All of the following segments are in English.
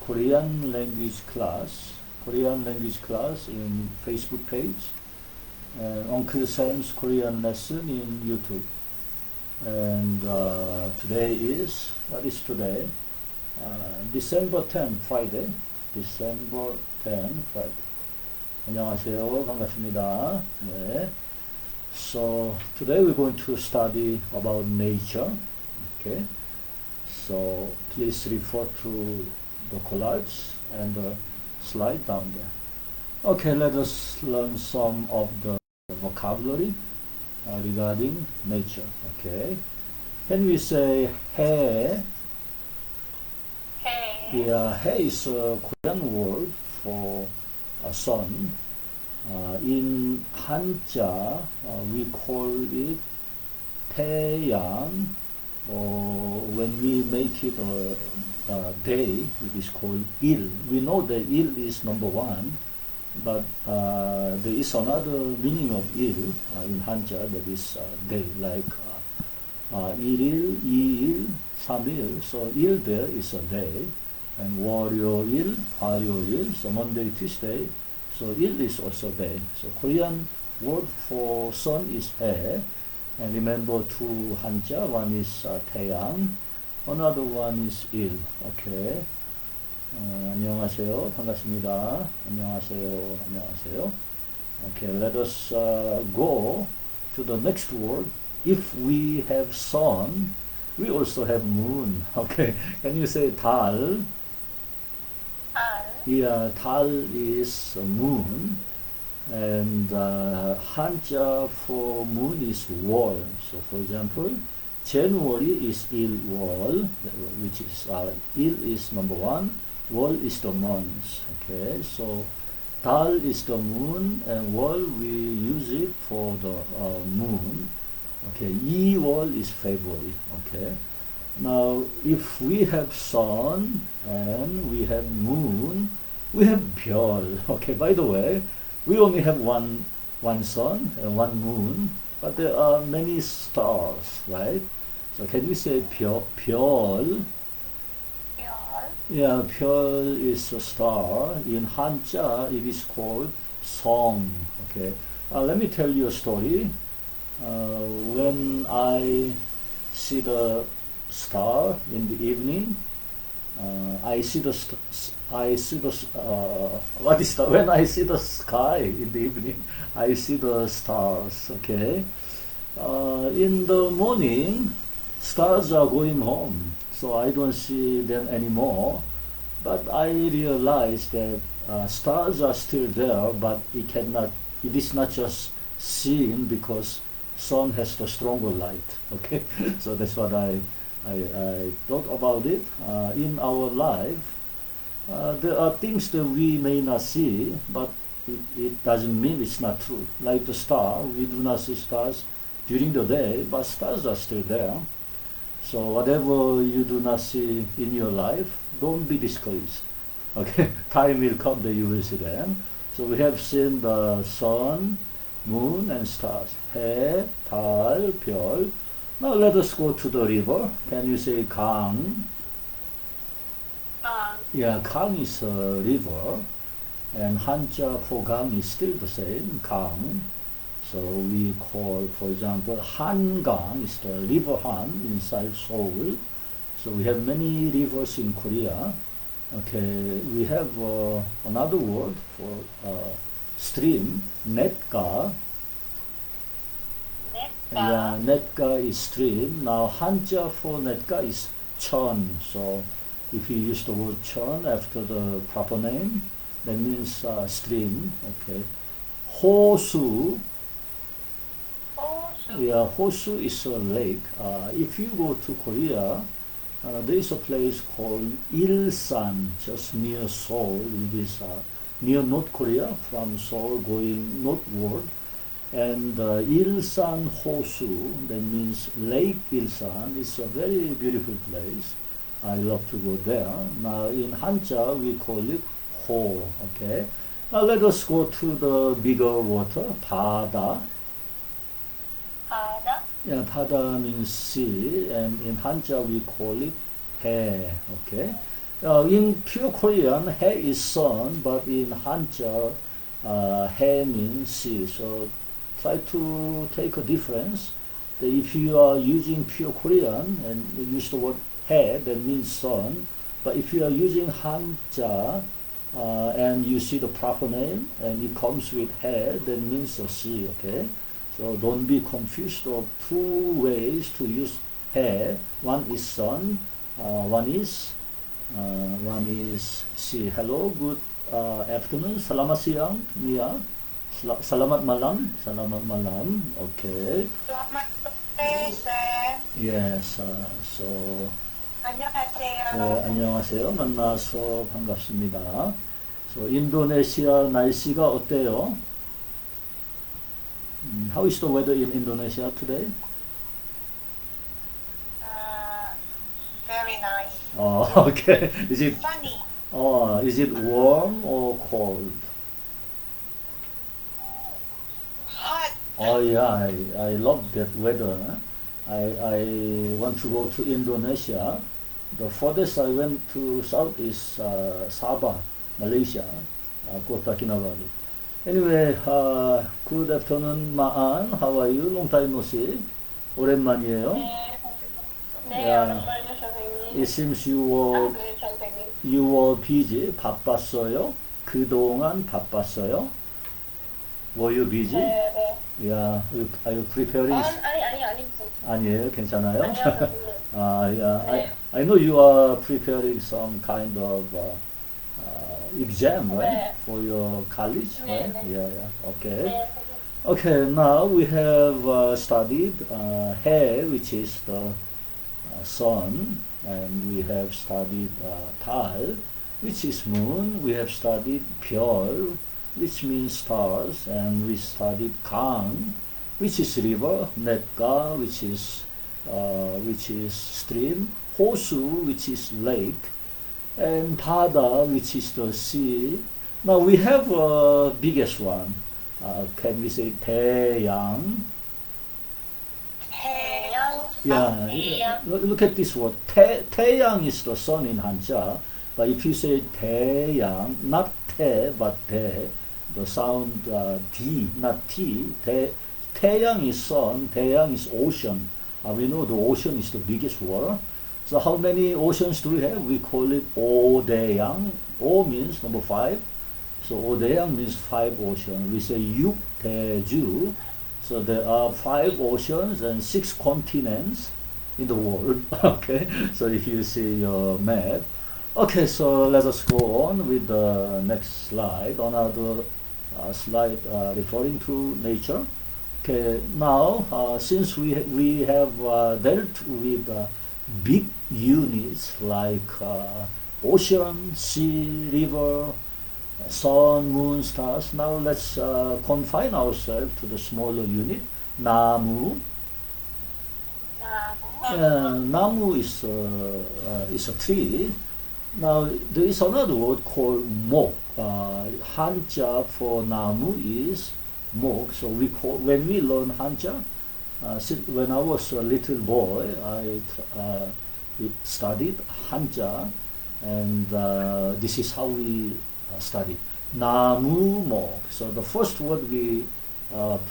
Korean language class. Korean language class in Facebook page. And Uncle Sam's Korean lesson in YouTube. And today is, what is today? December 10, Friday. December 10, Friday. 안녕하세요. 반갑습니다. 네. So today we're going to study about nature. Okay. So please refer to the collage and the slide down there. Okay, let us learn some of the vocabulary regarding nature. Okay. Can we say 해? Hey. Yeah, 해 is a Korean word for sun. In Hanja, we call it 태양. When we make it a day, it is called 일. We know that 일 is number one, but there is another meaning of 일 in Hanja, that is day, like 일일, 이일, 삼일. So 일 there is a day, and 월요일, 화요일, so Monday, Tuesday. So 일 is also day. So Korean word for sun is 해. And remember two Hanja, one is 태양, another one is 일. Okay. 안녕하세요. 반갑습니다. 안녕하세요. 안녕하세요. Okay, let us go to the next word. If we have sun, we also have moon. Okay, can you say 달? Yeah, 달 is moon. And Hanja for moon is 월. So for example, January is 일월, which is 일 is number one, 월 is the month. Okay, so 달 is the moon, and 월 we use it for the moon. Okay, 이월 is February. Okay, now if we have sun and we have moon, we have 별. Okay, by the way, we only have one sun and one moon, but there are many stars, right? So can you say 별? Yeah, 별 is a star. In Hanja, it is called song. Okay. Let me tell you a story. When I see the star in the evening, when I see the sky in the evening, I see the stars. Okay. In the morning, stars are going home, so I don't see them anymore. But I realize that stars are still there, but it is not just seen because sun has the stronger light. Okay. So that's what I thought about it. In our life, there are things that we may not see, but it doesn't mean it's not true. Like the star, we do not see stars during the day, but stars are still there. So whatever you do not see in your life, don't be discouraged. Okay, time will come that you will see them. So we have seen the sun, moon, and stars. 해, 달, 별. Now let us go to the river. Can you say 강? Yeah, 강 is a river, and Hanja for 강 is still the same, 강. So we call, for example, 한강 is the river Han inside Seoul. So we have many rivers in Korea. Okay, we have another word for stream, 냇가. Yeah, 냇가 is stream. Now Hanja for 냇가 is 천. So if you use the word 천 after the proper name, that means stream. Okay. 호수. Yeah, 호수 is a lake. If you go to Korea, there is a place called Ilsan, just near Seoul. It is near North Korea, from Seoul going northward. And Ilsan 호수, that means Lake Ilsan, is a very beautiful place. I love to go there. Now in Hanja, we call it 호. Okay. Now let us go to the bigger water, 바다. Yeah, 바다 means sea, and in Hanja we call it 해. Okay. In pure Korean, 해 is sun, but in Hanja, 해 means sea. So try to take a difference. That if you are using pure Korean and you use the word 해, that means sun. But if you are using Hanja and you see the proper name and it comes with 해, that means the sea. Okay, so don't be confused of two ways to use 해. One is sun, one is sea. Hello, good afternoon. Selamat siang, Nia. Selamat malam. Selamat malam. Okay. Selamat sore, Sir. Yes. So. 안녕하세요. 안녕하세요. 만나서 반갑습니다. So 인도네시아 날씨가 어때요? How is the weather in Indonesia today? Very nice. Oh, okay. Is it Sunny. is it warm or cold? Hot. Oh yeah, I love that weather. I want to go to Indonesia. The furthest I went to south is Sabah, Malaysia, Kota Kinabalu. Anyway, good afternoon, Maan. How are you? Long time no see. 오랜만이에요. 네, Yeah. 오랜만이요, 선생님. It seems you were busy. 바빴어요? 그동안 바빴어요? Were you busy? 네. Yeah. Are you preparing? 아니. 아니에요. 괜찮아요? 아니요, 선생님. Yeah. 네. I know you are preparing some kind of exam, right? 네. For your college, 네, right? 네. Yeah. Okay. 네, Okay. Now we have studied 해, which is the sun, and we have studied 달, which is moon. We have studied 별, which means stars, and we studied 강, which is river, 냇가, which is stream, 호수, which is lake, and 바다, which is the sea. Now we have a biggest one. Can we say 태양? 태양. Yeah, look at this word. 태양 is the sun in Hanja, but if you say 태양, not 태, but 대, the sound D, not T. 태양 is sun, 태양 is ocean. We know the ocean is the biggest water. So how many oceans do we have? We call it 오대양. O means number 5. So 오대양 means 5 oceans. We say 육대주. So there are 5 oceans and 6 continents in the world. Okay, so if you see your map. Okay, so let us go on with the next slide. Another slide referring to nature. Okay, now since we have dealt with big units like ocean, sea, river, sun, moon, stars. Now let's confine ourselves to the smaller unit, 나무. 나무 is a tree. Now there is another word called 목. 한자 for 나무 is 목. So when we learn 한자, when I was a little boy, I studied 한자, and this is how we study. 나무목. So the first word we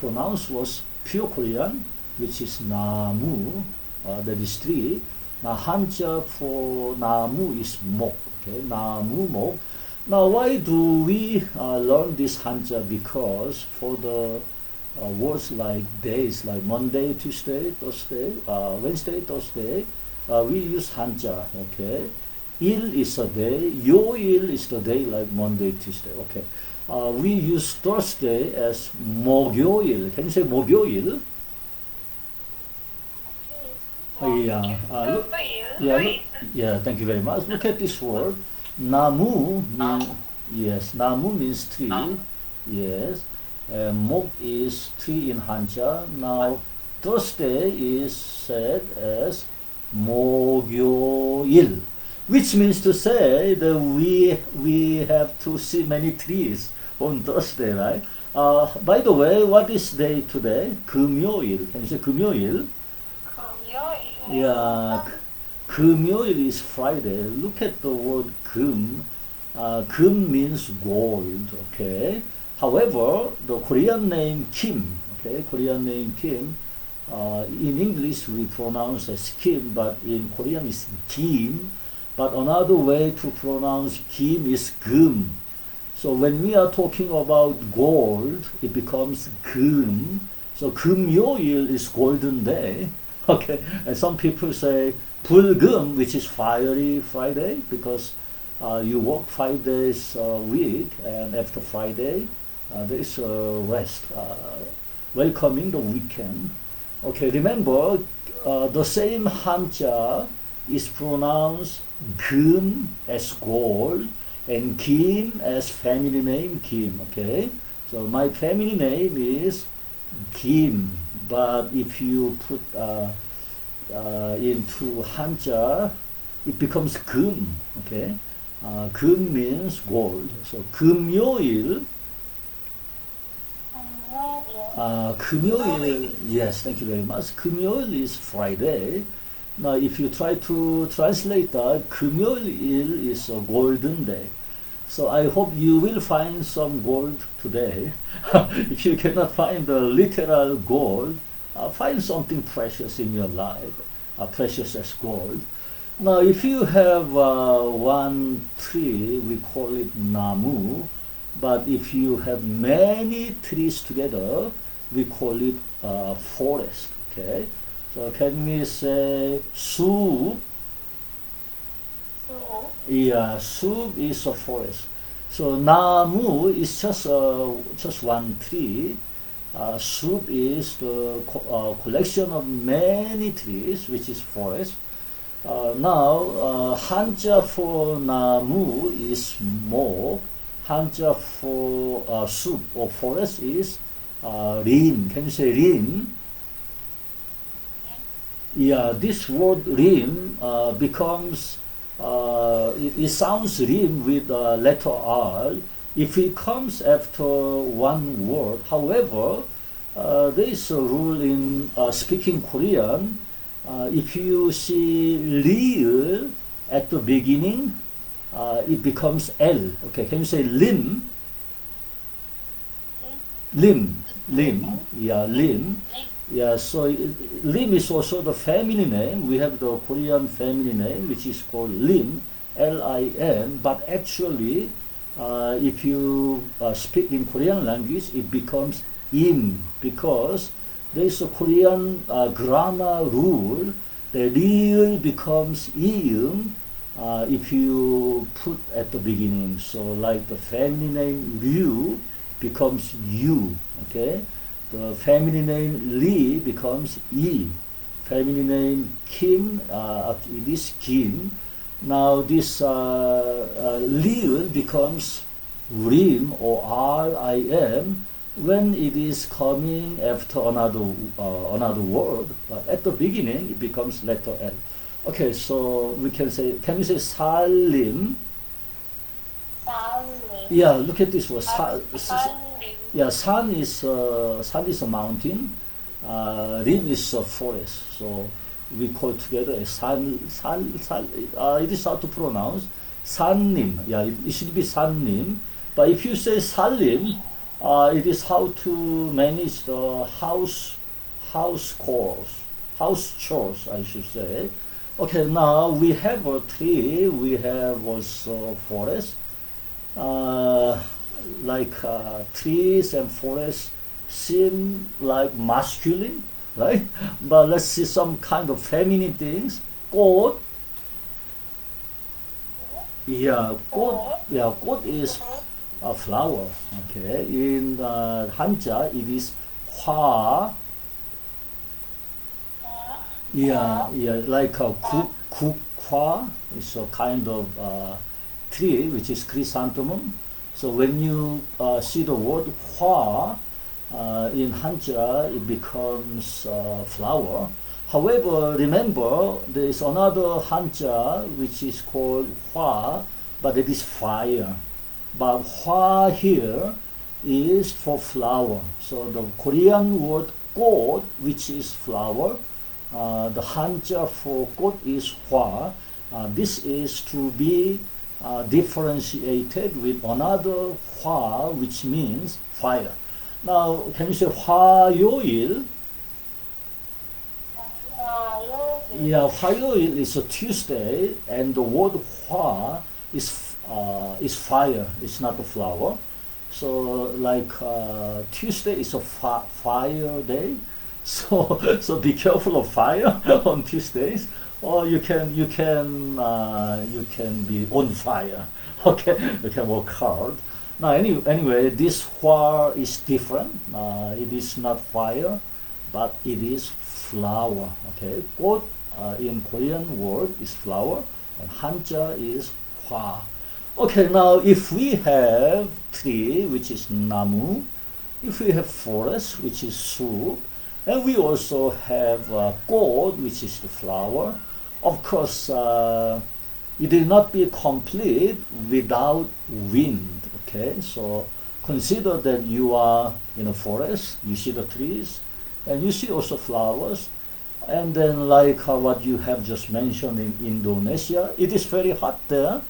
pronounced was pure Korean, which is 나무, that is tree. Now 한자 for 나무 is 목. Okay, 나무목. Now why do we learn this 한자? Because for the words like days, like Monday, Tuesday, Thursday, Wednesday, Thursday, we use 한자. Okay. 일 is a day, 요일 is the day like Monday, Tuesday. Okay. We use Thursday as 목요일. Can you say 목요일? Yeah, thank you very much. Look at this word. 나무 means tree. Yes. 목 is tree in 한자. Now Thursday is said as 목요일, which means to say that we have to see many trees on Thursday, right? By the way, what is day today? 금요일. Can you say 금요일? 금요일. Yeah, 금요일 is Friday. Look at the word 금. 금 means gold. Okay. However, the Korean name Kim. Okay, Korean name Kim. In English we pronounce as Kim, but in Korean it's Kim. But another way to pronounce Kim is 금. So when we are talking about gold, it becomes 금. So 금요일 is golden day. Okay, and some people say 불금, which is fiery Friday, because you work 5 days a week, and after Friday there is a rest, welcoming the weekend. Okay, remember the same 한자 is pronounced 금 as gold and kim as family name Kim. Okay, so my family name is Kim, but if you put into 한자, it becomes 금. Okay, 금 means gold. So 금요일. 금요일. Yes, thank you very much. 금요일 is Friday. Now, if you try to translate that, 금요일 is a golden day. So I hope you will find some gold today. If you cannot find the literal gold, find something precious in your life, precious as gold. Now, if you have one tree, we call it 나무. But if you have many trees together, we call it forest. Okay. So can we say 숲? Yeah, 숲 is a forest. So 나무 is just one tree. 숲 is the collection of many trees, which is forest. Now 한자 for 나무 is 목. 한자 for 숲 or forest is 림. Can you say 림? Yeah, this word rim becomes, it sounds rim with letter R if it comes after one word. However, there is a rule in speaking Korean. If you see 리을 at the beginning, it becomes L. Okay, can you say lim? Lim. Yeah, lim. Yeah, so Lim is also the family name. We have the Korean family name, which is called Lim, L-I-M. But actually, if you speak in Korean language, it becomes Im, because there is a Korean grammar rule. The Ryul becomes Ium if you put at the beginning. So like the family name Ryu becomes Yu, okay? The family name Lee becomes E. Family name Kim, it is Kim. Now this Liul becomes Rim or R-I-M when it is coming after another word. But at the beginning, it becomes letter L. Okay, so we can say, can we say Salim? Salim. Yeah, look at this word. Salim. Yeah, sun is a mountain. Rim is a forest. So we call together a san. It is hard to pronounce. Sannim. Yeah, it should be sannim. But if you say salim, it is how to manage the house chores, I should say. Okay, now we have a tree. We have also forest. Like trees and forests seem like masculine, right? But let's see some kind of feminine things. 꽃. Yeah, 꽃. Yeah, 꽃 is a flower. Okay. In 한자, it is 화. Yeah, like a 국화. It's a kind of tree which is chrysanthemum. So when you see the word 화 in 한자, it becomes flower. However, remember there is another 한자 which is called 화, but it is fire. But 화 here is for flower. So the Korean word 꽃, which is flower, The Hanja for 꽃 is hwa. This is to be differentiated with another hwa, which means fire. Now, can you say 화요일? Yeah, 화요일 is a Tuesday, and the word hwa is fire. It's not a flower. So, like Tuesday is a fire day. So be careful of fire on Tuesdays, or you can be on fire. Okay, you can work hard. Now anyway, this hua is different. It is not fire, but it is flower. Okay, 꽃 in Korean word is flower, and Hanja is hua. Okay, now if we have tree, which is namu, if we have forest, which is 숲, and we also have 꽃, which is the flower. Of course, it will not be complete without wind. Okay, so consider that you are in a forest, you see the trees, and you see also flowers. And then like what you have just mentioned in Indonesia, it is very hot there.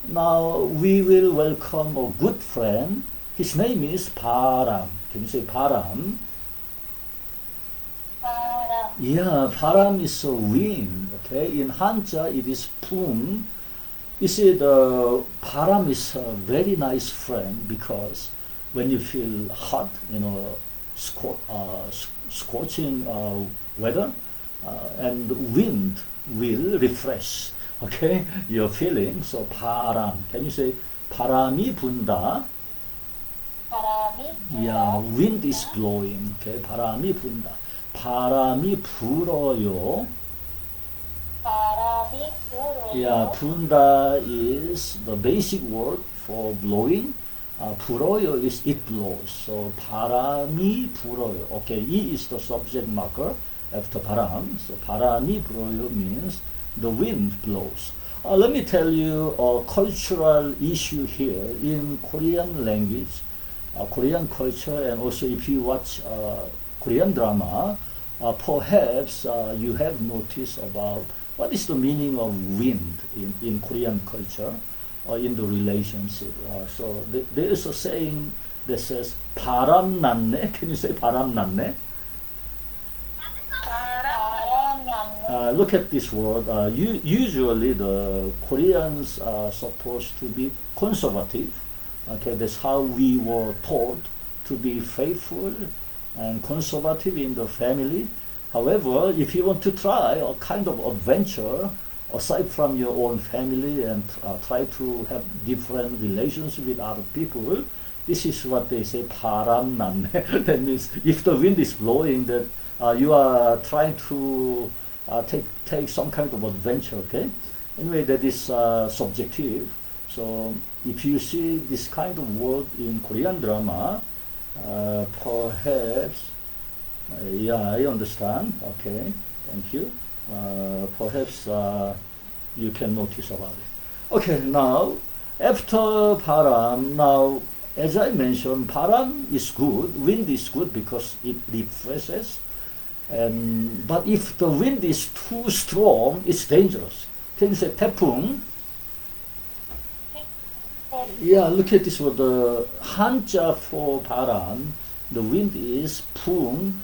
Now we will welcome a good friend. His name is 바람. Can you say 바람? Yeah, 바람 is a wind. Okay, in Hanja it is 풍. You see, the 바람 is a very nice friend because when you feel hot, scorching weather, and wind will refresh. Okay, your feeling. So 바람. Can you say 바람이 분다? Yeah, wind is blowing. Okay, 바람이 분다. 바람이 불어요. Yeah, 분다 is the basic word for blowing. 불어요 is it blows. So 바람이 불어요. Okay, 이 is the subject marker after 바람. So 바람이 불어요 means the wind blows. Let me tell you a cultural issue here in Korean language, Korean culture, and also if you watch Korean drama, perhaps you have noticed about what is the meaning of wind in Korean culture or in the relationship. So there is a saying that says 바람 났네. Can you say 바람 났네? Look at this word. Usually the Koreans are supposed to be conservative. Okay, that's how we were taught to be faithful and conservative in the family. However, if you want to try a kind of adventure aside from your own family and try to have different relations with other people, this is what they say, 바람 났네. That means if the wind is blowing, that you are trying to take some kind of adventure. Okay, anyway, that is subjective. So if you see this kind of word in Korean drama, perhaps, yeah, I understand. Okay, thank you. Perhaps you can notice about it. Okay, now after 바람, now as I mentioned, 바람 is good, wind is good because it refreshes. But if the wind is too strong, it's dangerous. Can you say 태풍? Yeah, look at this word. The 한자 for 바람, the wind is 풍.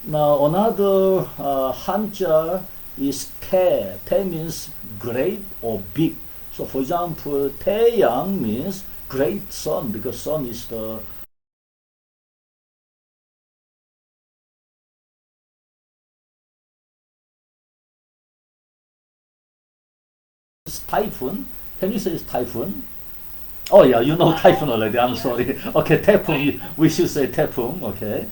Now another 한자 is 태. 태 means great or big. So for example, 태양 means great sun because sun is the typhoon. Can you say it's typhoon? Oh yeah, you know typhoon already. I'm sorry. Okay, 태풍. We should say 태풍. Okay.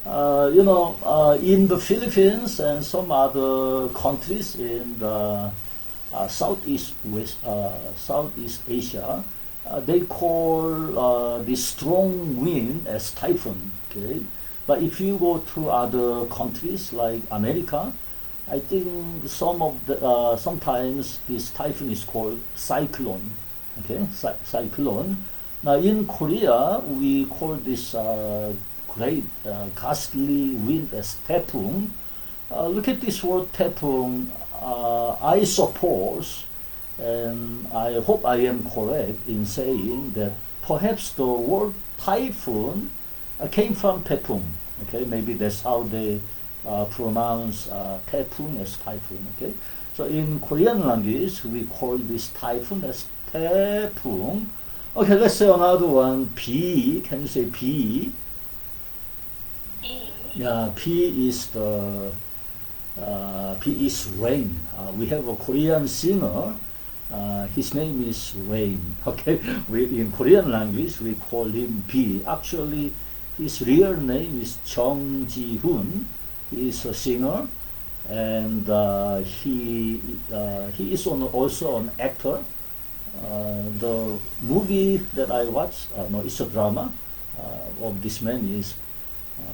In the Philippines and some other countries in the Southeast Asia, they call this strong wind as typhoon. Okay, but if you go to other countries like America, I think sometimes this typhoon is called cyclone. Okay, cyclone. Now in Korea, we call this great ghastly wind as 태풍. look at this word 태풍. I suppose, and I hope I am correct in saying that perhaps the word typhoon came from 태풍. Okay, maybe that's how they pronounce 태풍 as typhoon. Okay, so in Korean language we call this typhoon as 태풍. Okay, let's say another one. 비. Can you say 비? 이, Yeah, 비 is the 비 is rain. We have a Korean singer. His name is Rain. Okay, in Korean language we call him 비. Actually, his real name is Jung Ji-hoon. He is a singer, and he is also an actor. The movie that I watched, no, it's a drama of this man is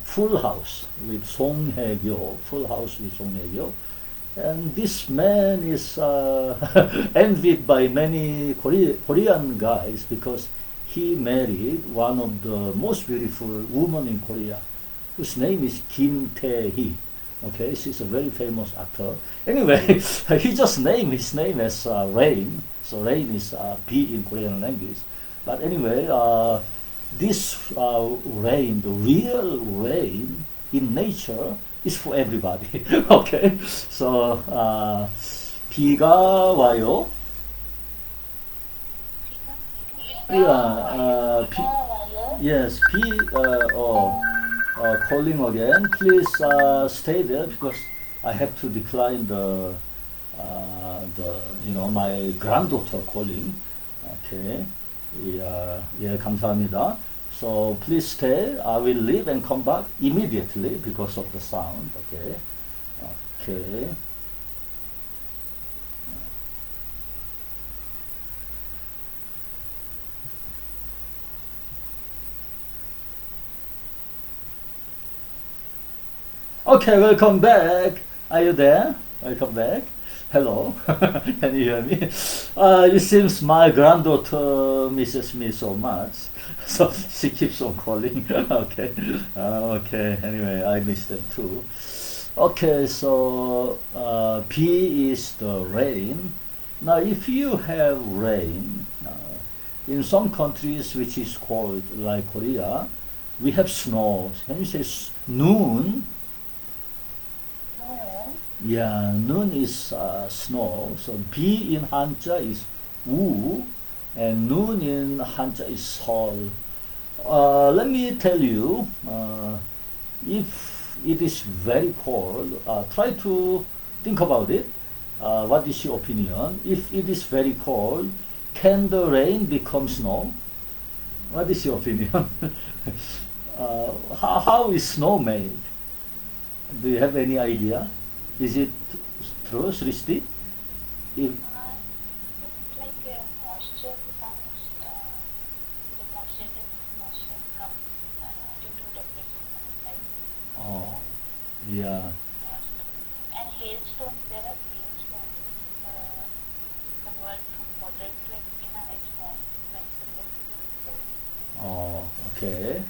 Full House with Song Hye-kyo. Full House with Song Hye-kyo. And this man is envied by many Korean guys because he married one of the most beautiful women in Korea, whose name is Kim Tae-hee. Okay, she's a very famous actor. Anyway, he just named his name as Rain. So Rain is B in Korean language. But anyway, this rain, the real rain in nature, is for everybody. Okay, so 비가 와요. Yeah, yes, calling again. Please stay there because I have to decline the my granddaughter calling. Okay, yeah, 감사합니다. So please stay. I will leave and come back immediately because of the sound. Okay, okay. Okay, welcome back. Are you there? Welcome back. Hello. Can you hear me? It seems my granddaughter misses me so much, so she keeps on calling. Okay. Okay. Anyway, I miss them too. Okay, so B is the rain. Now, if you have rain, in some countries which is cold, like Korea, we have snow. Can you say noon? Yeah, noon is snow. So B in Hanja is 우, and noon in Hanja is sol. Let me tell you, if it is very cold, try to think about it. What is your opinion? If it is very cold, can the rain become snow? What is your opinion? How is snow made? Do you have any idea? Is it true, Srishti? If, it's like a moisture becomes, the moisture in the atmosphere becomes due to temperature like oh, yeah. and hailstones, there are hailstones convert from moderate to like in a high storm when the Oh, okay.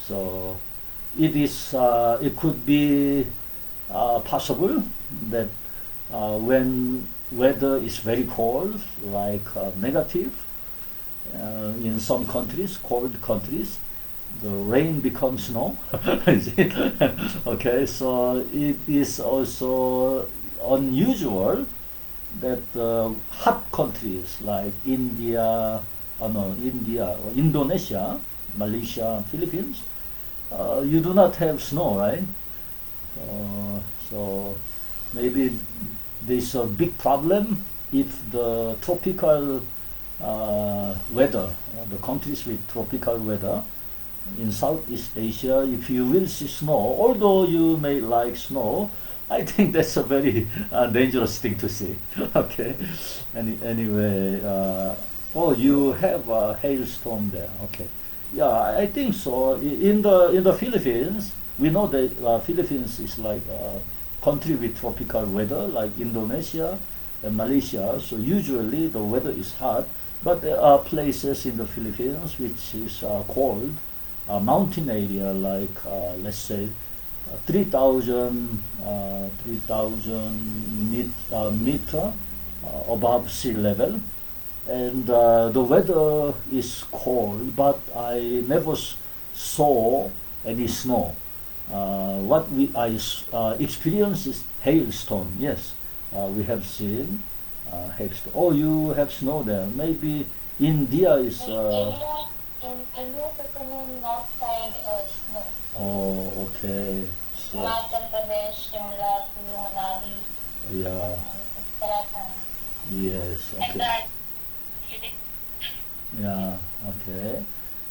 So it could be possible that when weather is very cold, like negative, in some countries, cold countries, the rain becomes snow. Is it? Okay, so it is also unusual that hot countries like India, or Indonesia, Malaysia, Philippines, you do not have snow, right? So maybe there's a big problem if the tropical weather, the countries with tropical weather in Southeast Asia, if you will see snow, although you may like snow, I think that's a very dangerous thing to see. Okay. Anyway, oh, you have a hailstorm there. Okay. Yeah, I think so. In the Philippines, we know that Philippines is like a country with tropical weather, like Indonesia and Malaysia. So usually the weather is hot, but there are places in the Philippines which is cold, mountain area like let's say 3,000 meter above sea level, and the weather is cold, but I never saw any snow. What I experienced is hailstorm. Yes, we have seen hailstorm. Oh, you have snow there. Maybe India is. India is north side snow. Oh, okay. So, Himachal Pradesh, Shimla, Kulu, Manali, yeah. Uttarakhand. Yes. And Okay. that Yeah. Okay.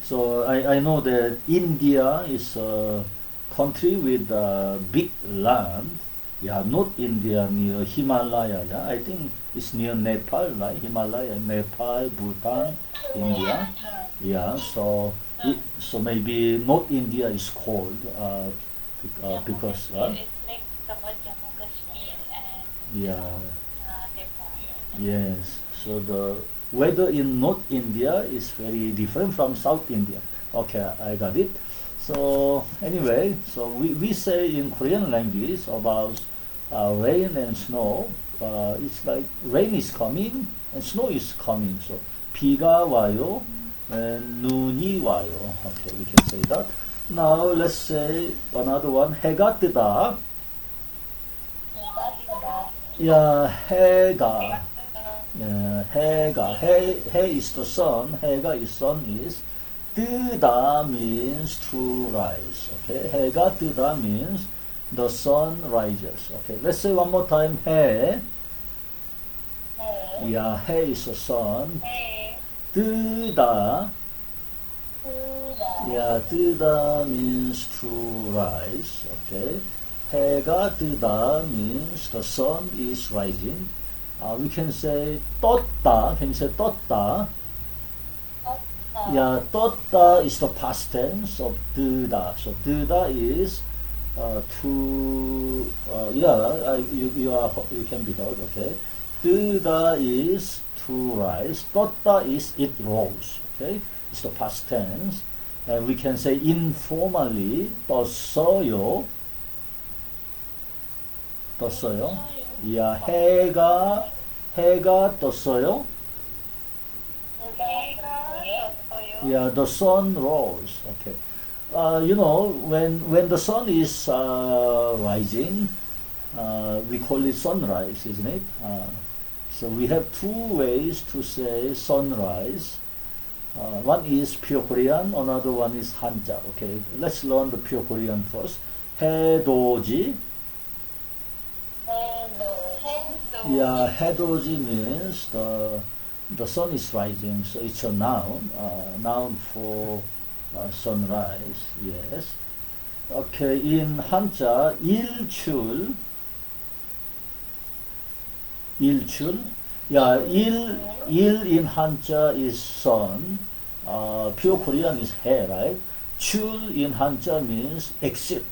So I know that India is a country with a big land. Yeah, not India, near Himalaya. Yeah, I think it's near Nepal, right? Himalaya, Nepal, Bhutan, India. Yeah, so so maybe North India is cold Jammu because Kashmir is like covered Jammu Kashmir and yeah, Nepal. yes. So the weather in North India is very different from South India. Okay, I got it. So anyway, so we say in Korean language about rain and snow. It's like rain is coming and snow is coming. So 비가 와요 and 눈이 와요. Okay, we can say that. Now let's say another one. 해가 뜨다. Yeah, 해가. Yeah, 해 is the sun. 해가 is sun is. 뜨다 means to rise. Okay, 해가 뜨다 means the sun rises. Okay, let's say one more time. 해. Yeah, 해 is the sun. 뜨다. Yeah, 뜨다 means to rise. Okay, 해가 뜨다 means the sun is rising. We can say 떴다. Can you say 떴다? Yeah, 떴다 is the past tense of 뜨다. So 뜨다 is to you can be heard. Okay, 뜨다 is to rise. 떴다 is it rose. Okay, it's the past tense, and we can say informally 떴어요. 떴어요. Yeah, 해가 떴어요. Yeah, the sun rose. Okay. When the sun is rising, we call it sunrise, isn't it? So we have two ways to say sunrise. One is pure Korean, another one is Hanja. Okay, let's learn the pure Korean first. 해돋이. Yeah, 해돋이 means the sun is rising, so it's a noun for sunrise. Yes. Okay, in Hanja, 일출. Yeah, il in Hanja is sun. Pure Korean is 해, right? 출 in Hanja means exit.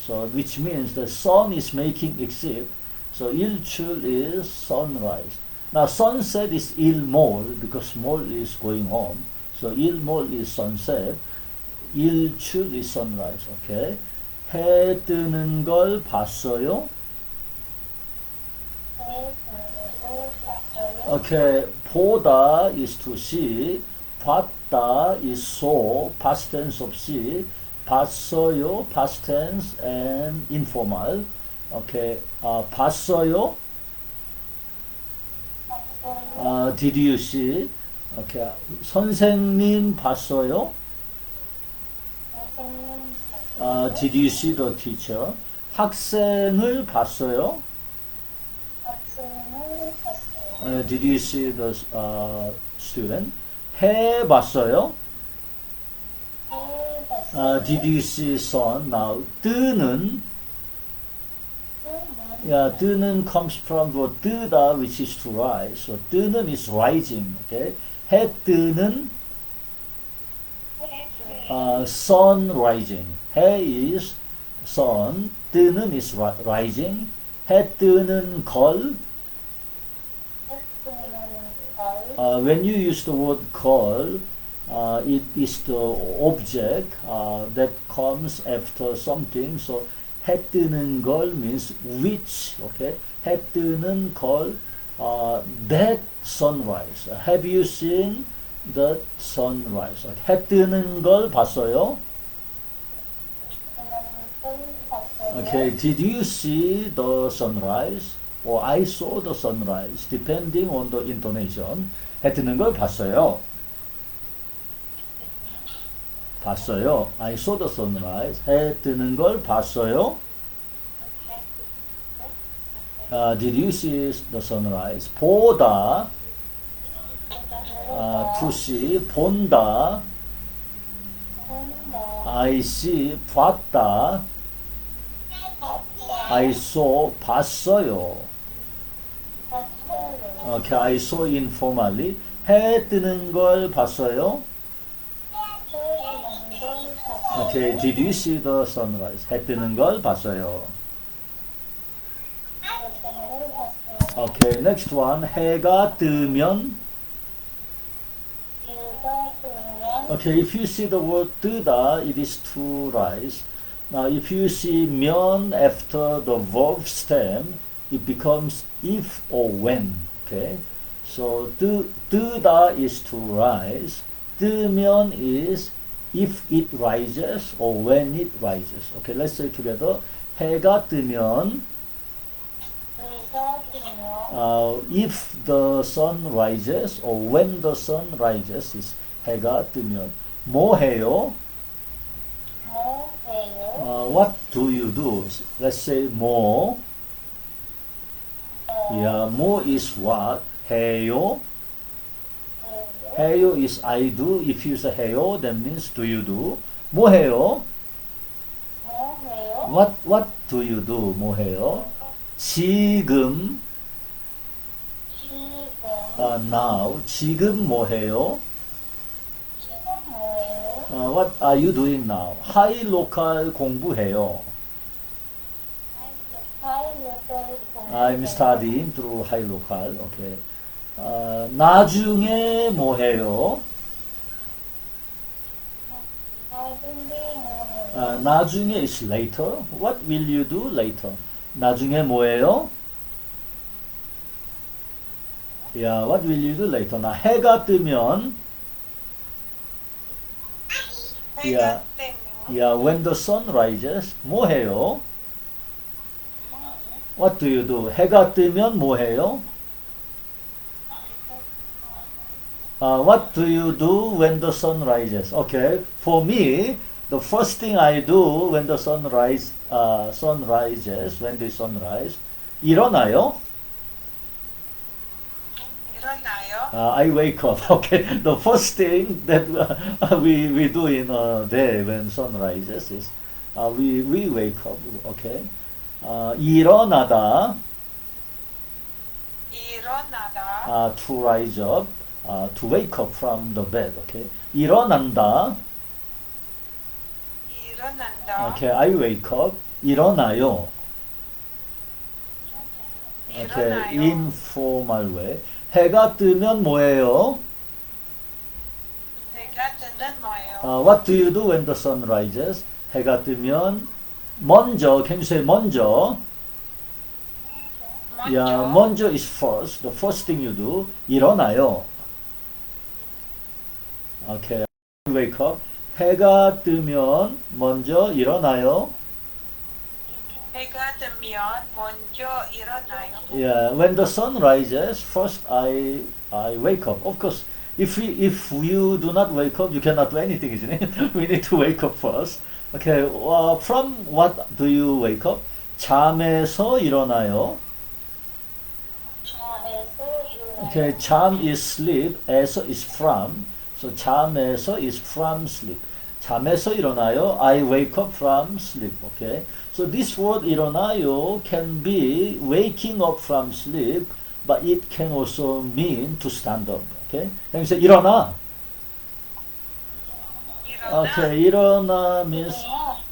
So which means the sun is making exit. So 일출 is sunrise. Now sunset is 일몰 because 몰 is going home. So 일몰 is sunset. 일출 is sunrise. Okay. 해 뜨는 걸 봤어요? Okay. 보다 is to see. 봤다 is saw. Past tense of see. 봤어요, past tense and informal. Okay, 봤어요? Did you see? Okay, 선생님 봤어요? Did you see the teacher? 학생을 봤어요? Did you see the student? 해 봤어요? Did you see sun? Now, 뜨는. Yeah, 뜨는 comes from the 뜨다, which is to rise. So, 뜨는 is rising. Okay. 해 뜨는, sun rising. 해 is sun. 뜨는 is rising. 해 뜨는 걸. When you use the word 걸, it is the object that comes after something. So 해 뜨는 걸 means which, okay? 해 뜨는 걸, that sunrise. Have you seen the sunrise? 해 뜨는 걸 봤어요? Okay, did you see the sunrise? Or I saw the sunrise, depending on the intonation. 해 뜨는 걸 봤어요. 봤어요. I saw the sunrise. 해 뜨는 걸 봤어요. Did you see the sunrise? 보다, to see, 본다. I see, 봤다. I saw, 봤어요. Okay, I saw informally. 해 뜨는 걸 봤어요. Okay, did you see the sunrise? 해 뜨는 걸 봤어요. Okay, next one. 해가 뜨면. Okay, if you see the word 뜨다, it is to rise. Now, if you see 면 after the verb stem, it becomes if or when. Okay, so 뜨다 is to rise. 뜨면 is if it rises or when it rises. Okay, let's say together. 해가 뜨면, if the sun rises or when the sun rises is 해가 뜨면. 뭐 해요? What do you do? Let's say 뭐. Yeah, 뭐 is what? 해요. 해요 is I do. If you say 해요, that means do you do. 뭐 해요? What do you do? 뭐 해요? 지금. Now. 지금 뭐 해요? What are you doing now? 하이 로컬 공부해요. I'm studying through high local. Okay. 나중에 뭐 해요? 나중에 is later. What will you do later? 나중에 뭐 해요? Yeah, what will you do later? 나 해가 뜨면 Yeah, yeah, when the sun rises, 뭐 해요? What do you do? 해가 뜨면 뭐 해요? What do you do when the sun rises? Okay, for me, the first thing I do when the sun rises, when the sun rises, 일어나요? I wake up. Okay, the first thing that we do in a day when sun rises is we wake up. Okay, 일어나다. To rise up, to wake up from the bed. Okay, 일어난다. Okay, I wake up. 일어나요. Okay, informal way. 해가 뜨면 뭐예요? What do you do when the sun rises? 해가 뜨면 먼저, can you say 먼저? Yeah, 먼저 is first. The first thing you do. 일어나요. Okay, wake up. 해가 뜨면 먼저 일어나요. 해가 뜨면 먼저 일어나요. Yeah, when the sun rises, first I wake up. Of course, if you do not wake up, you cannot do anything, isn't it? We need to wake up first. Okay, from what do you wake up? 잠에서 일어나요. Okay, 잠 is sleep, 에서 is from. So 잠에서 is from sleep. 잠에서 일어나요. I wake up from sleep. Okay. So this word 일어나요 can be waking up from sleep, but it can also mean to stand up. Okay. Can you say 일어나? Okay, 일어나 means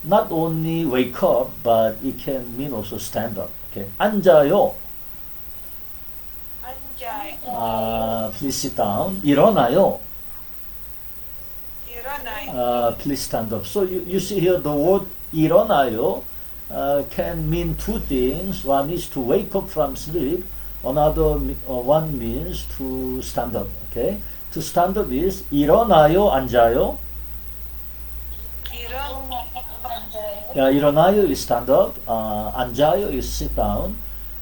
not only wake up, but it can mean also stand up. Okay. 앉아요. Please sit down. 일어나요. Please stand up. So you see here the word 일어나요 can mean two things. One is to wake up from sleep. Another one means to stand up. Okay. To stand up is 일어나요, 앉아요. Yeah, 일어나요 is stand up. 앉아요 is sit down.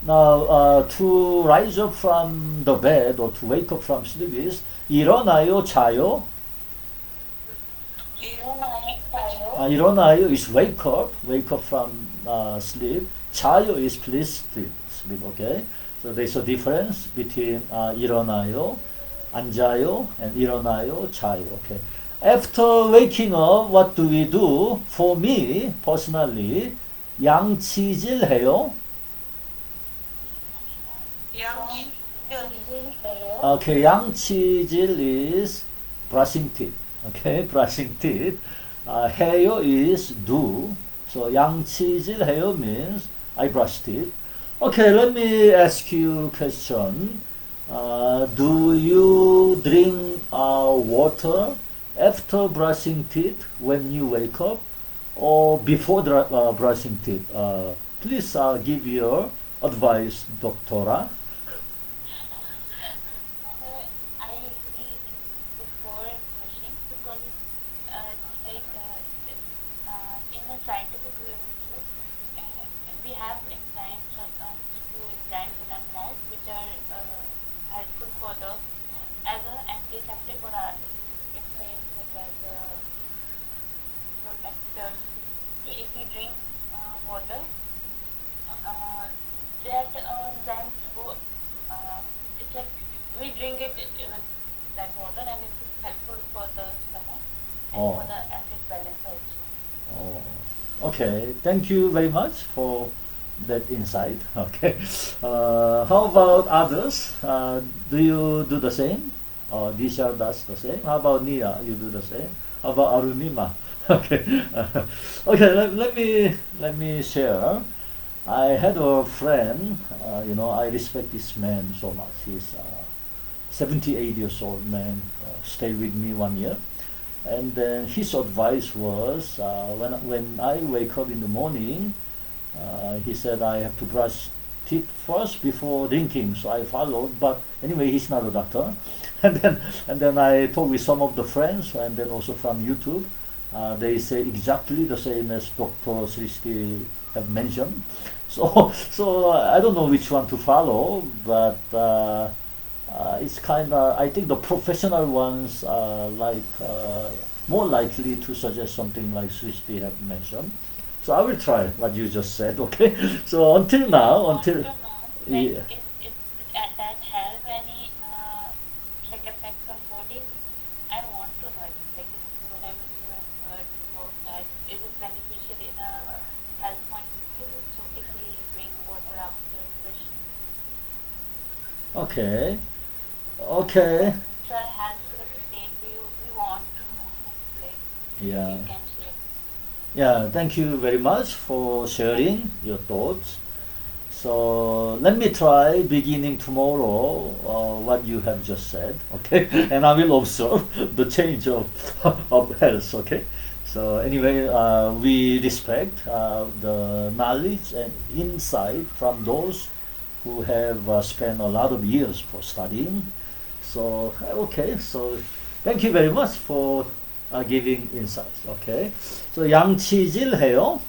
Now, to rise up from the bed or to wake up from sleep is 일어나요, 자요. 일어나요 is wake up from sleep. 자요 is please sleep. Okay. So there's a difference between 일어나요, 앉아요, and 일어나요, 자요. Okay. After waking up, what do we do? For me, personally, 양치질 해요. Okay, 양치질 is brushing teeth. Okay, brushing teeth. 해요 is do. So 양치질 해요 means I brush teeth. Okay, let me ask you a question. Do you drink water after brushing teeth when you wake up or before brushing teeth? Please give your advice, Doctora. I eat before brushing because it's like in a scientific way also, we have enzymes, few enzymes in our mouth which are helpful for the as an antiseptic or it may like as a protector. If we drink water, that enzymes go. It's like we drink it in that water and it's helpful for the stomach and for the acid balance also. Oh, okay. Thank you very much for that insight. Okay. How about others? Do you do the same? Disha does the same. How about Nia? You do the same. How about Arunima? Okay. Okay. Let me share. I had a friend. I respect this man so much. He's 78 years old man. Stayed with me 1 year. And then his advice was when I wake up in the morning, he said I have to brush teeth first before drinking. So I followed. But anyway, he's not a doctor. And then I talked with some of the friends, and then also from YouTube. They say exactly the same as Dr. Srishti have mentioned. So I don't know which one to follow, but it's kind of, I think the professional ones are more likely to suggest something like Srishti have mentioned. So I will try what you just said, okay? So until now, Like if that has any like effects on body, I want to know it. Like whatever you have heard about that, is it beneficial in a health point of view? So if we drink water after brushing, okay, okay, sir has to explain to you. We want to know. Like yeah. you can share. Yeah, thank you very much for sharing your thoughts. So let me try beginning tomorrow what you have just said, okay? And I will observe the change of health, okay? So anyway, we respect the knowledge and insight from those who have spent a lot of years for studying. So okay, so thank you very much for giving insights, okay? So 양치질 해요.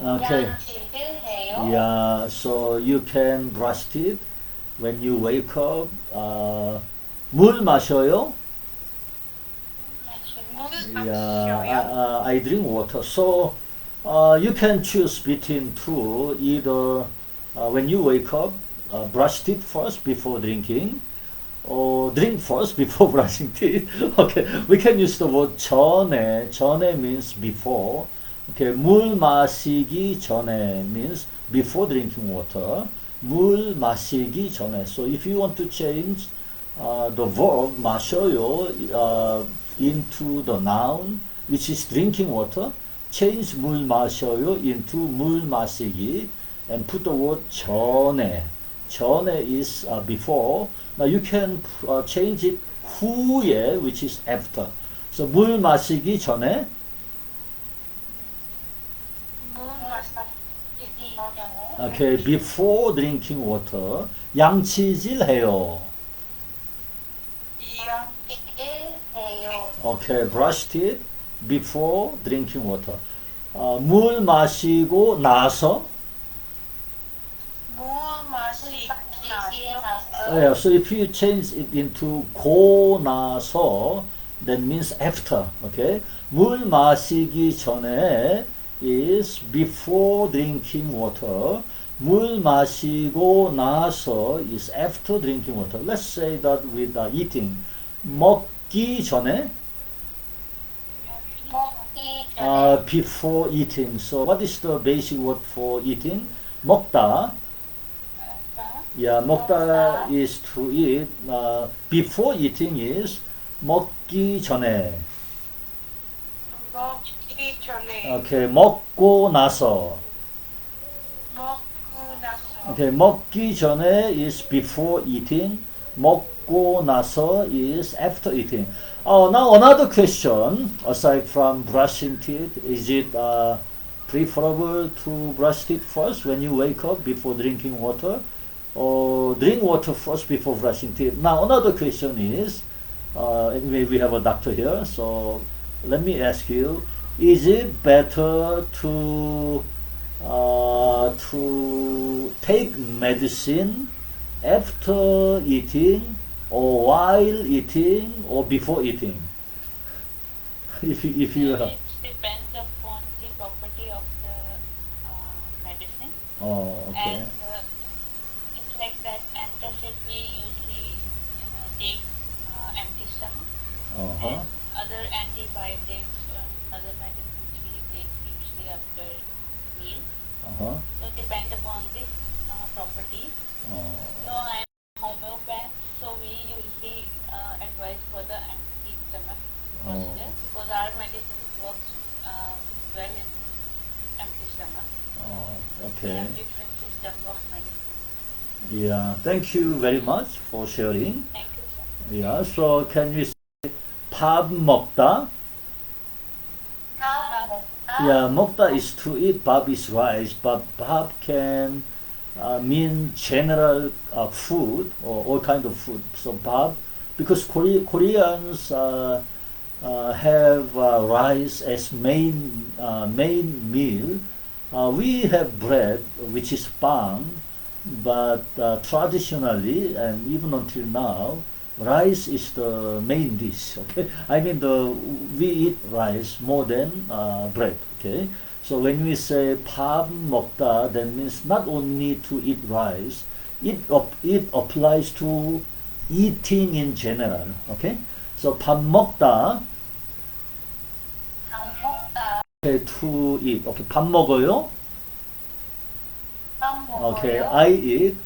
Okay. Yeah, so you can brush teeth when you wake up. 물 마셔요. Yeah, I drink water. So you can choose between two. Either when you wake up, brush teeth first before drinking, or drink first before brushing teeth. Okay, we can use the word 전에. 전에 means before. Okay, 물 마시기 전에 means before drinking water. 물 마시기 전에. So if you want to change the verb 마셔요 into the noun, which is drinking water, change 물 마셔요 into 물 마시기 and put the word 전에. 전에 is before. Now you can change it 후에, which is after. So 물 마시기 전에 Okay, before drinking water, 양치질 해요. 양치질해요. Okay, brush teeth before drinking water. 물 마시고 나서. 물 마시고 나서. Yeah, so if you change it into 고 나서, that means after. Okay, 물 마시기 전에 is before drinking water. 물 마시고 나서 is after drinking water. Let's say that with eating. 먹기 전에. 먹기 전에. Before eating. So what is the basic word for eating? 먹다. Yeah, 먹다 is to eat. Before eating is 먹기 전에. 먹기 전에. Okay, 먹고 나서. 먹고 나서. Okay, 먹기 전에 is before eating. 먹고 나서 is after eating. Now another question, aside from brushing teeth, is it preferable to brush teeth first when you wake up before drinking water? Or drink water first before brushing teeth? Now another question is, anyway we have a doctor here, so let me ask you, is it better to take medicine after eating or while eating or before eating? if you It depends upon the property of the medicine. Oh, okay. And it's like that antacid we usually take empty stomach. Uh-huh. And other antibiotics and other medicines we take usually after meal. Uh-huh. So depend upon the properties. So I am homeopath, so we usually advise for the empty stomach procedure because our medicine works well in empty stomach. We Okay. have different system of medicine. Yeah, thank you very much for sharing. Thank you, sir. Yeah, so can we say 밥 먹다? Yeah, 먹다 is to eat, 밥 is rice, but 밥 can mean general food or all kind of food. So 밥, because Koreans have rice as main meal. We have bread, which is 빵, but traditionally and even until now, rice is the main dish. Okay, I mean we eat rice more than bread. Okay, so when we say 밥 먹다, that means not only to eat rice, it applies to eating in general. Okay, so 밥 먹다. 밥 먹다. Okay, to eat. Okay, 밥 먹어요. 밥 먹어요. Okay, I eat.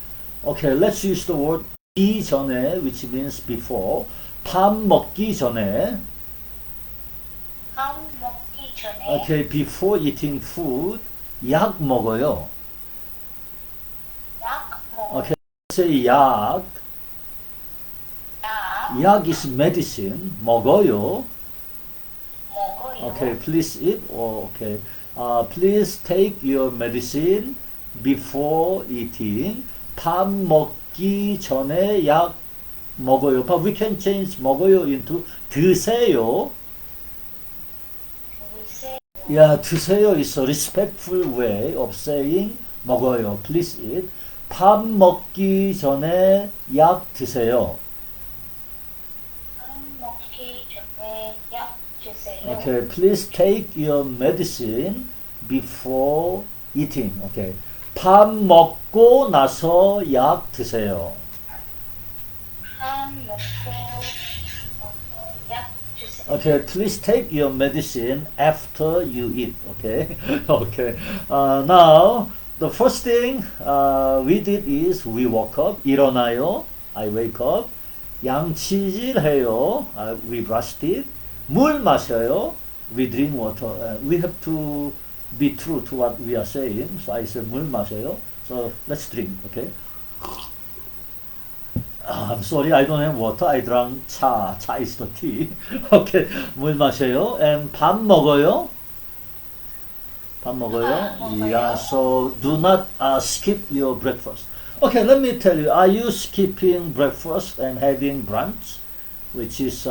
Okay, let's use the word 이전에, which means before. 밥 먹기 전에. 밥 먹기 전에. Okay, before eating food, 약 먹어요. 약 먹어요. Okay, say 약. 약 약 is medicine. 먹어요. 먹어요. Okay, please eat. Okay, please take your medicine before eating. 밥 먹기 전에 약 먹어요. But we can change 먹어요 into 드세요. 드세요. Yeah, 드세요 is a respectful way of saying 먹어요. Please eat. 밥 먹기 전에 약 드세요. 밥 먹기 전에 약 주세요. Okay, please take your medicine before eating. Okay. 밥 먹고 나서 약 드세요. 밥 먹고 나서 약 주세요. Okay, please take your medicine after you eat. Okay, okay. Now the first thing we did is we woke up. 일어나요. I wake up. 양치질 해요. We brushed it. 물 마셔요. We drink water. We have to be true to what we are saying. So I said 물 마셔요. So let's drink. Okay. I'm sorry, I don't have water. I drank 차. 차 is the tea. Okay, 물 마셔요. And 밥 먹어요. 밥 먹어요? Yeah, so do not skip your breakfast. Okay, let me tell you, are you skipping breakfast and having brunch, which is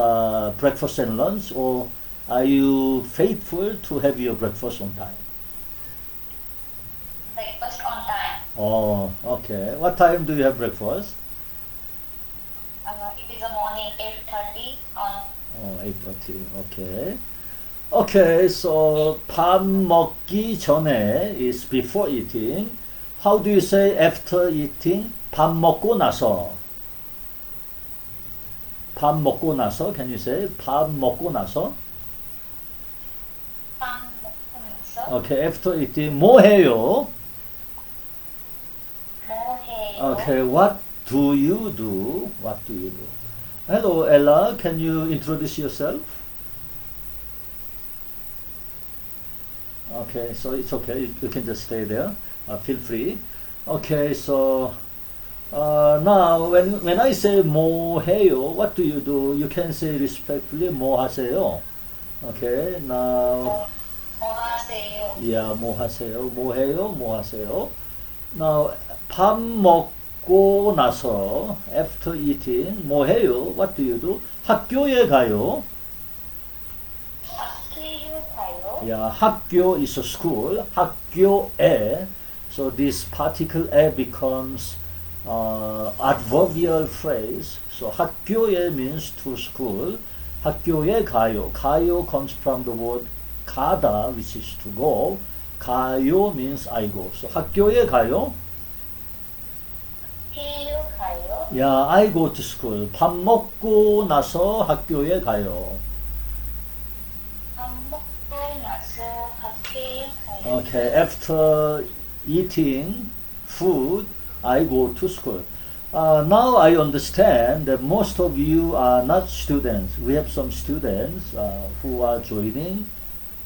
breakfast and lunch, or are you faithful to have your breakfast on time? Breakfast on time. Oh, okay. What time do you have breakfast? It is a morning 8:30 on. Oh, 8:30. Okay. Okay, so 밥 먹기 전에 is before eating. How do you say after eating? 밥 먹고 나서. 밥 먹고 나서. Can you say 밥 먹고 나서? 밥 먹고 나서 Okay, after eating 뭐 해요? 뭐 해요? Okay, what do you do? What do you do? Hello, Ella. Can you introduce yourself? Okay, so it's okay. You can just stay there. Feel free. Okay, so now when I say 뭐 해요, what do you do? You can say respectfully 뭐 하세요. Okay, now 뭐 하세요? yeah, 뭐 하세요? 뭐 해요? 뭐 하세요? Now 밥 먹고 나서 after eating 뭐 해요? What do you do? 학교에 가요. 학교에 가요? Yeah, 학교 is a school. 학교에. So this particle 에 becomes adverbial phrase. So 학교에 means to school. 학교에 가요. 가요 comes from the word 가다, which is to go. 가요 means I go. So 학교에 가요. 학교에 가요? Yeah, I go to school. 밥 먹고 나서 학교에 가요. 밥 먹고 나서 학교에 가요? Okay, after eating food, I go to school. Now I understand that most of you are not students. We have some students who are joining,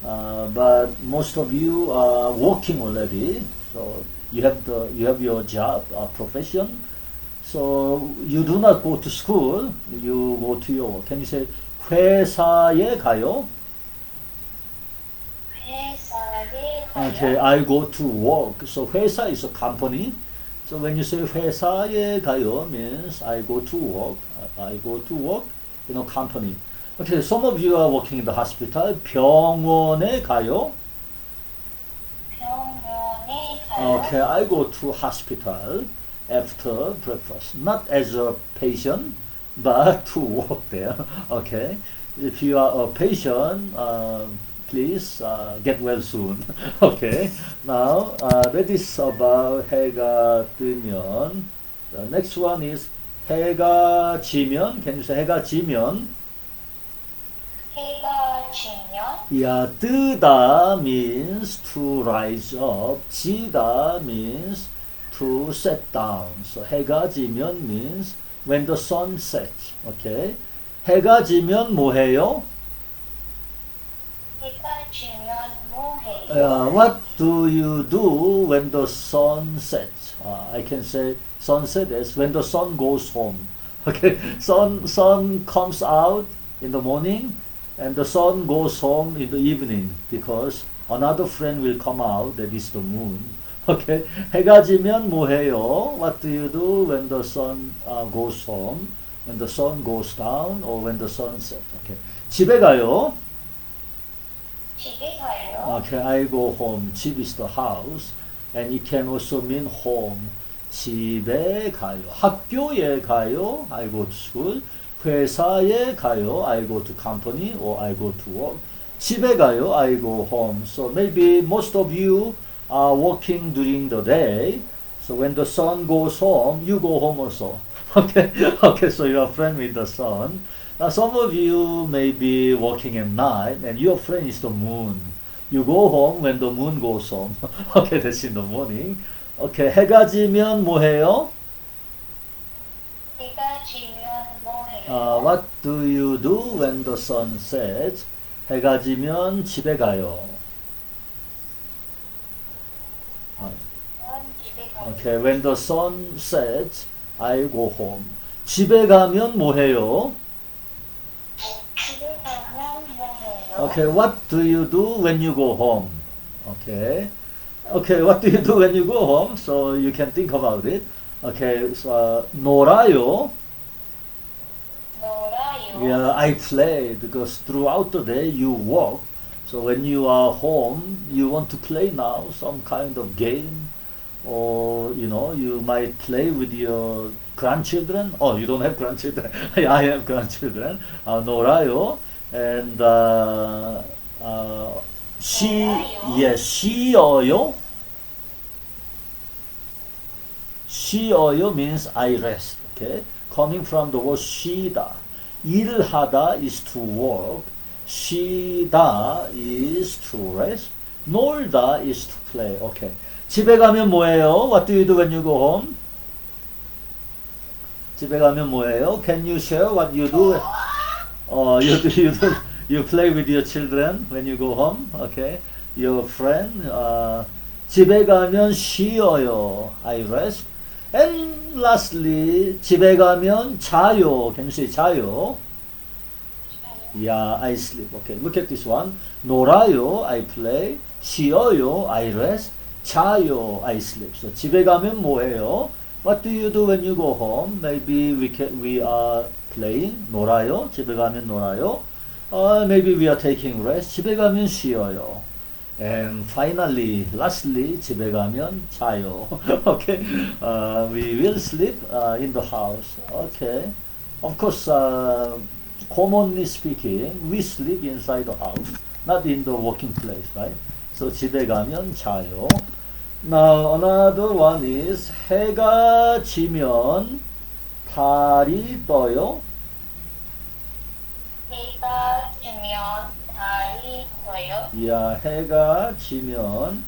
but most of you are working already. So you have your job, profession. So you do not go to school. You go to your work. Can you say 회사에 가요? 회사에 가요? Okay, I go to work. So 회사 is a company. So when you say 회사에 가요 means I go to work. I go to work in a company. Okay, some of you are working in the hospital. 병원에 가요. 병원에 가요? Okay, I go to hospital after breakfast. Not as a patient, but to work there. Okay, if you are a patient, please get well soon. Okay, now that is about 해가 뜨면. The next one is 해가 지면. Can you say 해가 지면? 해가 지면? Yeah, 뜨다 means to rise up. 지다 means to set down. So 해가 지면 means when the sun sets. Okay, 해가 지면 뭐 해요? 해가 지면 뭐 해요? What do you do when the sun sets? I can say sunset is when the sun goes home. Okay, sun comes out in the morning, and the sun goes home in the evening because another friend will come out. That is the moon. Okay, 해가 지면 뭐 해요? What do you do when the sun goes home? When the sun goes down, or when the sun sets? Okay, 집에 가요. 집에 가요? Okay, I go home. 집 is the house, and it can also mean home. 집에 가요. 학교에 가요. I go to school. 회사에 가요. I go to company or I go to work. 집에 가요. I go home. So maybe most of you are working during the day. So when the sun goes home, you go home also. Okay, okay. So you are friend with the sun. Now some of you may be working at night, and your friend is the moon. You go home when the moon goes home. Okay, that's in the morning. Okay, 해가 지면 뭐 해요? 해가 지면 뭐 해요? What do you do when the sun sets? 해가 지면 집에 가요. 집에 가요? Okay, when the sun sets, I go home. 집에 가면 뭐 해요? 집에 가면 뭐 해요? Okay, what do you do when you go home? Okay. Okay, what do you do when you go home? So you can think about it. Okay, so, 놀아요. 놀아요. Yeah, I play because throughout the day you work. So when you are home, you want to play now some kind of game, or you might play with your grandchildren. Oh, you don't have grandchildren. I have grandchildren. 놀아요. And 놀아요. yes, 쉬어요. 쉬어요 means I rest. Okay, coming from the word 쉬다. 일하다 is to work. 쉬다 is to rest. 놀다 is to play. Okay. 집에 가면 뭐예요? What do you do when you go home? 집에 가면 뭐예요? Can you share what you do? You play with your children when you go home. Okay. Your friend. 집에 가면 쉬어요. I rest. And lastly, 집에 가면 자요. Can you say 자요? Yeah, I sleep. Okay, look at this one. 놀아요, I play. 쉬어요, I rest. 자요, I sleep. So 집에 가면 뭐해요? What do you do when you go home? Maybe we are playing. 놀아요. 집에 가면 놀아요. Maybe we are taking rest. 집에 가면 쉬어요. And finally, lastly, 집에 가면 자요. Okay, we will sleep in the house. Okay, of course, commonly speaking, we sleep inside the house, not in the working place, right? So 집에 가면 자요. Now another one is 해가 지면 달이 떠요. 해가 지면 달이 떠요. Yeah, 해가 지면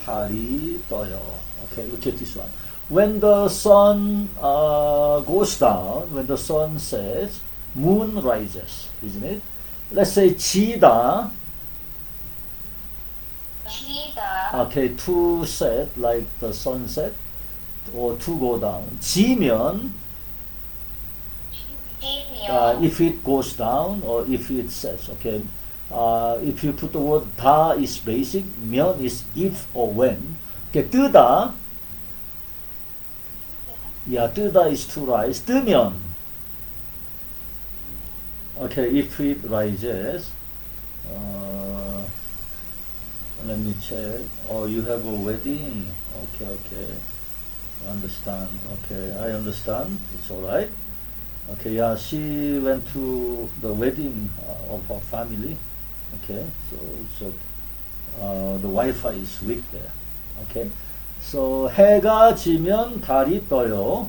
달이 떠요. Okay, look at this one. When the sun goes down, when the sun sets, moon rises, isn't it? Let's say 지다. 지다. Okay, to set like the sunset, or to go down. 지면, 지면. if it goes down or if it sets. Okay, if you put the word 다 is basic, 면 is if or when. Okay, 뜨다. Yeah, 뜨다 is to rise. 뜨면. Okay, if it rises, let me check. Oh, you have a wedding. Okay, okay. Understand. Okay, I understand. It's all right. Okay, yeah, she went to the wedding of her family. Okay, so the Wi-Fi is weak there. Okay, so 해가 지면 달이 떠요.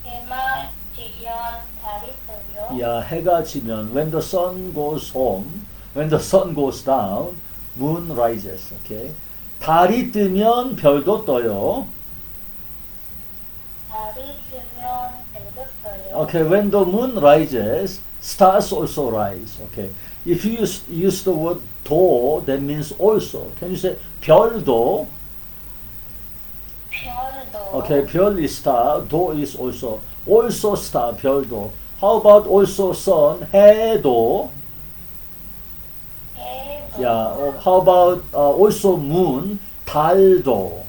해가 지면 달이 떠요. Yeah, 해가 지면 when the sun goes home, when the sun goes down, moon rises. Okay, 달이 뜨면 별도 떠요. 달이 뜨면 별도 떠요. Okay, when the moon rises, stars also rise. Okay, if you use the word 도, that means also. Can you say 별도? 별도. Okay, 별 is star, 도 is also. Also star, 별도. How about also sun, 해도? 해도. Yeah, or how about also moon, 달도?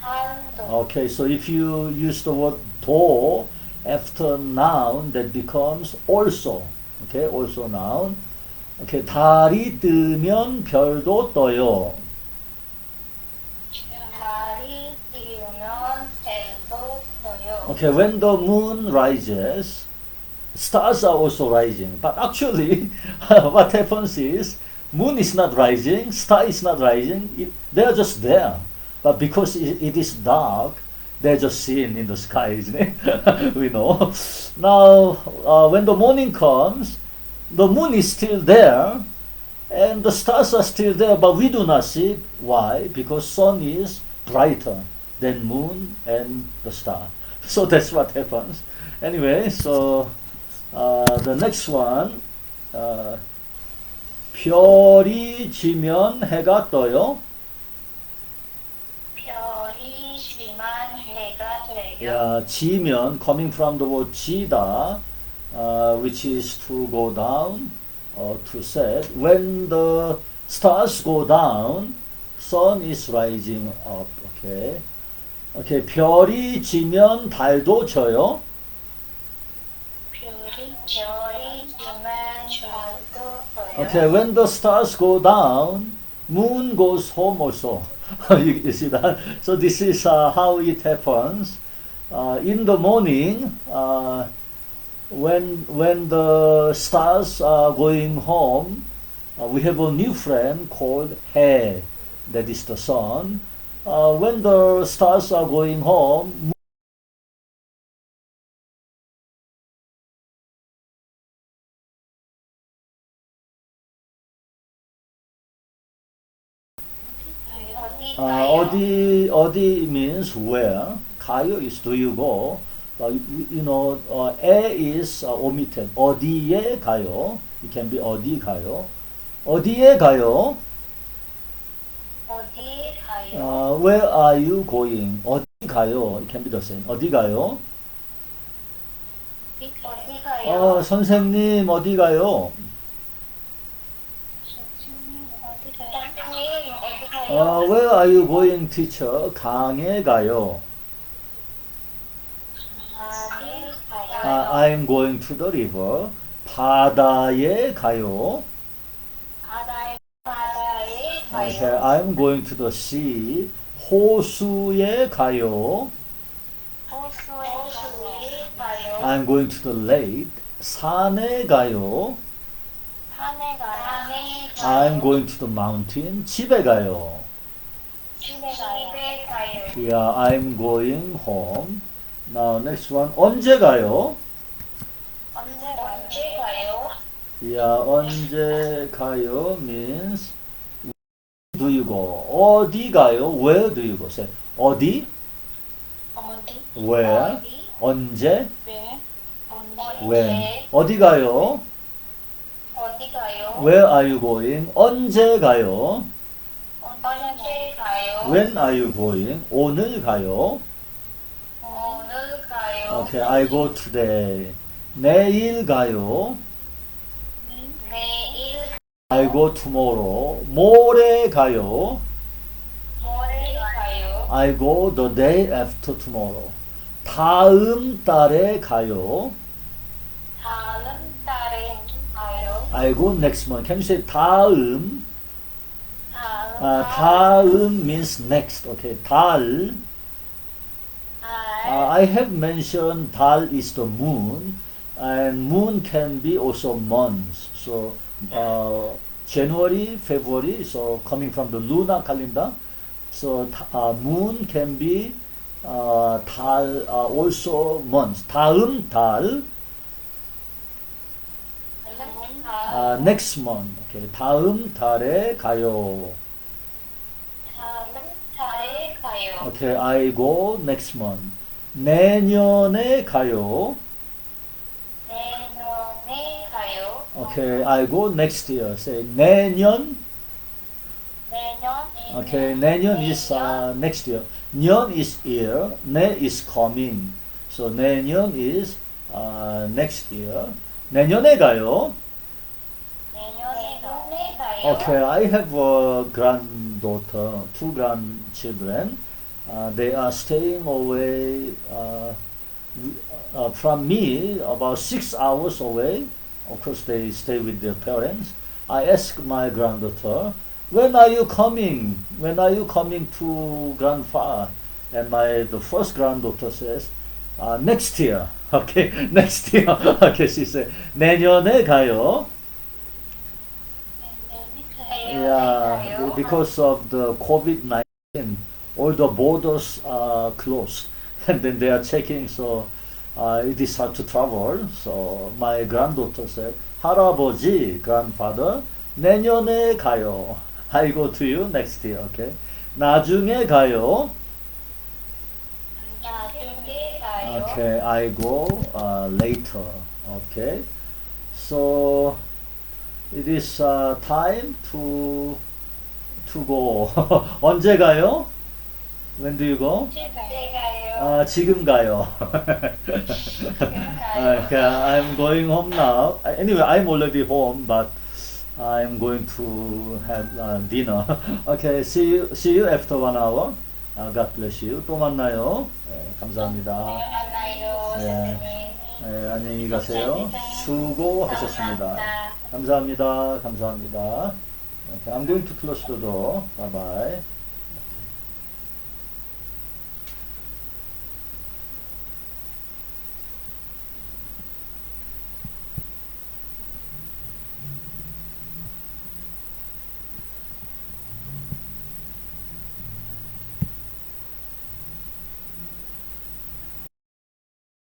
달도. Okay, so if you use the word 도 after noun, that becomes also. Okay, also noun. Okay, 달이 뜨면 별도 떠요. 달이 뜨면 별도 떠요. Okay, when the moon rises, stars are also rising. But actually, what happens is, moon is not rising, star is not rising. They are just there. But because it is dark, they're just seen in the sky, isn't it? We know. Now, when the morning comes, the moon is still there, and the stars are still there, but we do not see it. Why? Because sun is brighter than moon and the star. So that's what happens. Anyway, so the next one, 별이 지면 해가 떠요. 별이 지면 해가 떠요. Yeah, 지면, coming from the word 지다, which is to go down. to set. When the stars go down, sun is rising up. Okay. Okay. 별이 지면 달도 져요. 별이 지면 달도 져요. Okay. When the stars go down, moon goes home also. You see that? So this is how it happens. In the morning, when the stars are going home, we have a new friend called 해, that is the sun. When the stars are going home, 어디 means where. 가요 is do you go. 에 is omitted. 어디에 가요? It can be 어디 가요. 어디에 가요? 어디 가요? Where are you going? 어디 가요? It can be the same. 어디 가요? 어디 가요? 선생님 어디 가요? 선생님 어디 가요? Where are you going, teacher? 강에 가요. 강에 가요? I'm going to the river. 바다에 가요. 바다에 Okay, 가요? I'm going to the sea. 호수에 가요. 호수에 가요? I'm going to the lake. 산에 가요. 산에 가요? I'm going to the mountain. 집에 가요. 집에 가요? Yeah, I'm going home. Now next one. 언제 가요? 언제 가요? Yeah, 언제 가요 means do you go? 어디 가요? Where do you go? Say 어디? 어디? Where? 어디? 언제? 왜? When? 어디 가요? 어디 가요? Where are you going? 언제 가요? 언제 가요? When are you going? 오늘 가요. 오늘 가요? Okay, I go today. 내일 가요. 내일 I go tomorrow. 모레 가요. 모레 가요? I go the day after tomorrow. 다음 달에 가요. 다음 달에 가요? I go next month. Can you say 다음? 다음 다음 means next. Okay, 달. I have mentioned 달 is the moon, and moon can be also months. So January, February, so coming from the lunar calendar. So moon can be 달, also months. 다음 달, next month. Okay, 다음 달에 가요. 다음 달에 가요? Okay, I go next month. 내년에 가요. 내년에 가요? Okay, I go next year. Say 내년. 내년? Okay, 내년 is next year. 년 is year. 내 is coming. So 내년 is next year. 내년에 가요. 내년에 가요? Okay, I have a granddaughter, two grandchildren. They are staying away from me about 6 hours away. Of course, they stay with their parents. I ask my granddaughter, when are you coming? When are you coming to grandpa? And the first granddaughter says, next year. Okay, next year. Okay, she said, 내년에 가요. Yeah, because of the COVID-19, all the borders are closed, and then they are checking, so it is hard to travel. So my granddaughter said, 할아버지, grandfather, 내년에 가요. I go to you next year, okay? 나중에 가요. 나중에 가요? Okay, I go later, okay? So it is time to go. 언제 가요? When do you go? 언제 가요? 지금 가요. 지금 가요? Okay, I'm going home now. Anyway, I'm already home, but I'm going to have dinner. Okay, see you after 1 hour. God bless you. 또 만나요. 네, 감사합니다. 만나요, 네, 선생님. 네, 안녕히 가세요. 감사합니다. 수고하셨습니다. 감사합니다. 감사합니다. 감사합니다. Okay, I'm going to close the door. Bye bye.